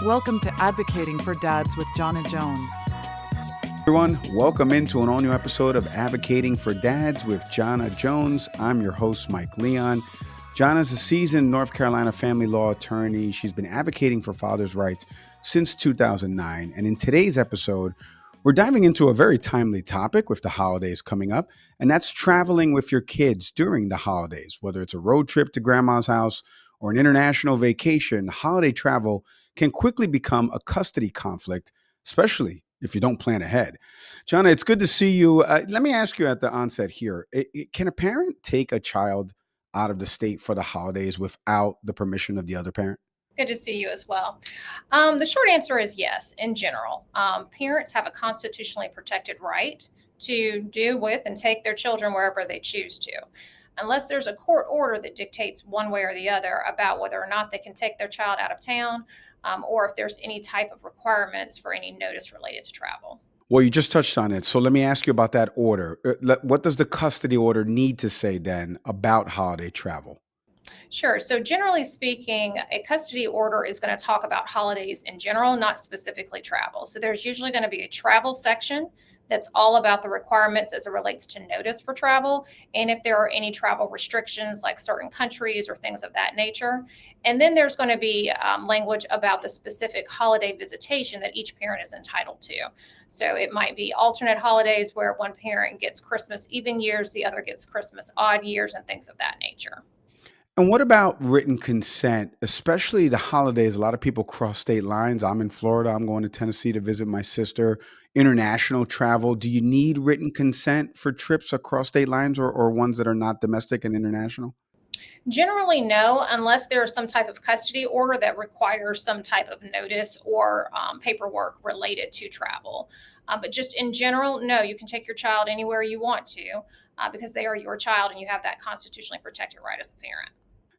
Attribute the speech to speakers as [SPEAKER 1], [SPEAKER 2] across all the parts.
[SPEAKER 1] Welcome to Advocating for Dads with Jana Jones.
[SPEAKER 2] Everyone, welcome into an all-new episode of Advocating for Dads with Jana Jones. I'm your host, Mike Leon. Jana's a seasoned North Carolina family law attorney. She's been advocating for fathers' rights since 2009. And in today's episode, we're diving into a very timely topic with the holidays coming up, and that's traveling with your kids during the holidays. Whether it's a road trip to grandma's house or an international vacation, holiday travel can quickly become a custody conflict, especially if you don't plan ahead. Jana, it's good to see you. Let me ask you at the onset here. Can a parent take a child out of the state for the holidays without the permission of the other parent?
[SPEAKER 3] Good to see you as well. The short answer is yes, in general. Parents have a constitutionally protected right to do with and take their children wherever they choose to, unless there's a court order that dictates one way or the other about whether or not they can take their child out of town, or if there's any type of requirements for any notice related to travel.
[SPEAKER 2] Well, you just touched on it. So let me ask you about that order. What does the custody order need to say then about holiday travel?
[SPEAKER 3] Sure. So generally speaking, a custody order is going to talk about holidays in general, not specifically travel. So there's usually going to be a travel section that's all about the requirements as it relates to notice for travel, and if there are any travel restrictions like certain countries or things of that nature. And then there's going to be language about the specific holiday visitation that each parent is entitled to. So it might be alternate holidays where one parent gets Christmas even years, the other gets Christmas odd years, and things of that nature.
[SPEAKER 2] And what about written consent, especially the holidays? A lot of people cross state lines. I'm in Florida. I'm going to Tennessee to visit my sister. International travel. Do you need written consent for trips across state lines or ones that are not domestic and international?
[SPEAKER 3] Generally, no, unless there is some type of custody order that requires some type of notice or paperwork related to travel. But just in general, no, you can take your child anywhere you want to because they are your child and you have that constitutionally protected right as a parent.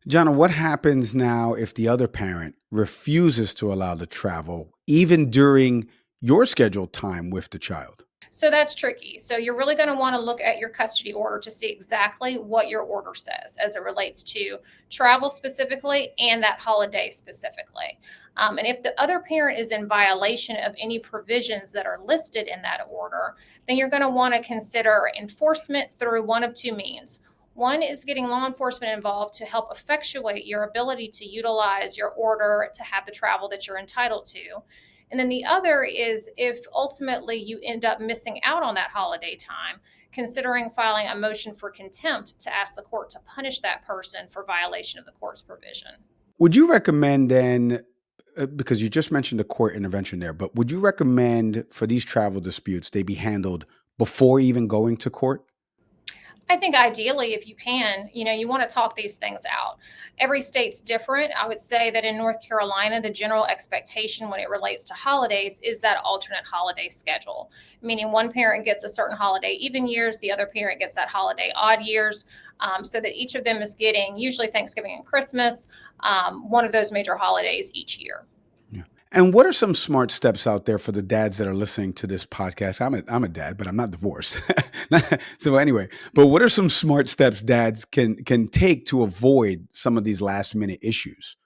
[SPEAKER 2] Jana, what happens now if the other parent refuses to allow the travel, even during your scheduled time with the child?
[SPEAKER 3] So that's tricky. So you're really going to want to look at your custody order to see exactly what your order says as it relates to travel specifically and that holiday specifically. And if the other parent is in violation of any provisions that are listed in that order, then you're going to want to consider enforcement through one of two means. One is getting law enforcement involved to help effectuate your ability to utilize your order to have the travel that you're entitled to. And then the other is if ultimately you end up missing out on that holiday time, considering filing a motion for contempt to ask the court to punish that person for violation of the court's provision.
[SPEAKER 2] Would you recommend then, because you just mentioned the court intervention there, but would you recommend for these travel disputes, they be handled before even going to court?
[SPEAKER 3] I think ideally, if you can, you want to talk these things out. Every state's different. I would say that in North Carolina, the general expectation when it relates to holidays is that alternate holiday schedule, meaning one parent gets a certain holiday even years, the other parent gets that holiday odd years, so that each of them is getting, usually Thanksgiving and Christmas, one of those major holidays each year.
[SPEAKER 2] And what are some smart steps out there for the dads that are listening to this podcast? I'm a dad, but I'm not divorced. So anyway, but what are some smart steps dads can take to avoid some of these last minute issues?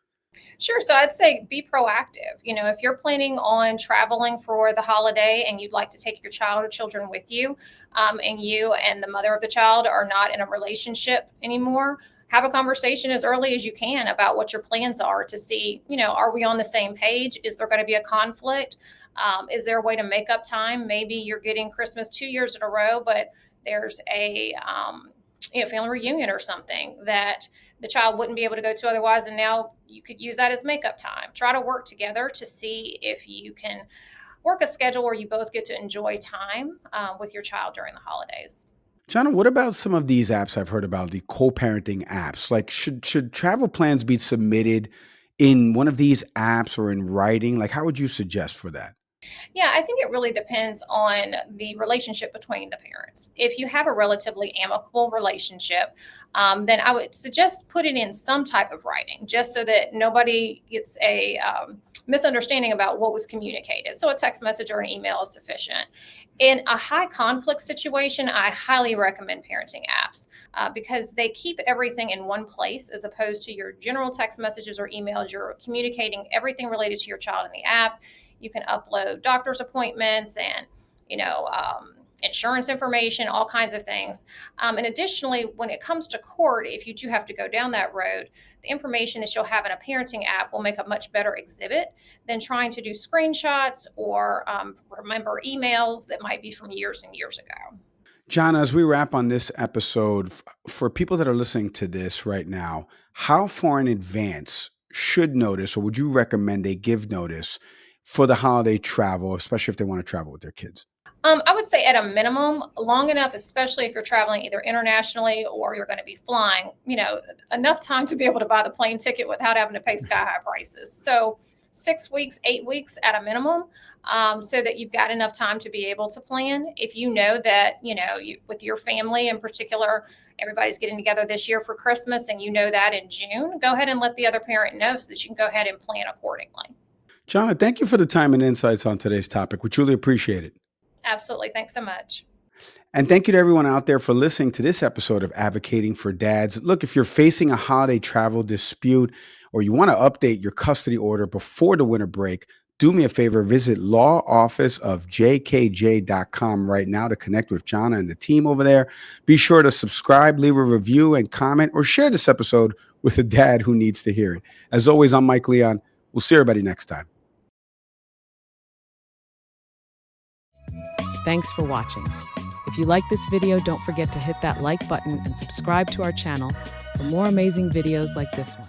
[SPEAKER 3] Sure. So I'd say be proactive. If you're planning on traveling for the holiday and you'd like to take your child or children with you, and you and the mother of the child are not in a relationship anymore, have a conversation as early as you can about what your plans are to see, are we on the same page? Is there going to be a conflict? Is there a way to make up time? Maybe you're getting Christmas 2 years in a row, but there's a family reunion or something that the child wouldn't be able to go to otherwise, and now you could use that as makeup time. Try to work together to see if you can work a schedule where you both get to enjoy time with your child during the holidays.
[SPEAKER 2] Jana, what about some of these apps I've heard about, the co-parenting apps? Like should travel plans be submitted in one of these apps or in writing? Like how would you suggest for that?
[SPEAKER 3] Yeah, I think it really depends on the relationship between the parents. If you have a relatively amicable relationship, then I would suggest put it in some type of writing, just so that nobody gets misunderstanding about what was communicated. So a text message or an email is sufficient. In a high conflict situation, I highly recommend parenting apps because they keep everything in one place as opposed to your general text messages or emails. You're communicating everything related to your child in the app. You can upload doctor's appointments and, insurance information, all kinds of things. And additionally, when it comes to court, if you do have to go down that road, the information that you'll have in a parenting app will make a much better exhibit than trying to do screenshots or remember emails that might be from years and years ago.
[SPEAKER 2] Jana, as we wrap on this episode, for people that are listening to this right now, how far in advance should notice, or would you recommend they give notice for the holiday travel, especially if they want to travel with their kids?
[SPEAKER 3] I would say at a minimum, long enough, especially if you're traveling either internationally or you're going to be flying, enough time to be able to buy the plane ticket without having to pay sky high prices. So 6 weeks, 8 weeks at a minimum, so that you've got enough time to be able to plan. If you know that, with your family in particular, everybody's getting together this year for Christmas and you know that in June, go ahead and let the other parent know so that you can go ahead and plan accordingly.
[SPEAKER 2] Jana, thank you for the time and insights on today's topic. We truly appreciate it.
[SPEAKER 3] Absolutely. Thanks so much.
[SPEAKER 2] And thank you to everyone out there for listening to this episode of Advocating for Dads. Look, if you're facing a holiday travel dispute or you want to update your custody order before the winter break, do me a favor, visit lawofficeofjkj.com right now to connect with Jana and the team over there. Be sure to subscribe, leave a review and comment, or share this episode with a dad who needs to hear it. As always, I'm Mike Leon. We'll see everybody next time.
[SPEAKER 1] Thanks for watching. If you like this video, don't forget to hit that like button and subscribe to our channel for more amazing videos like this one.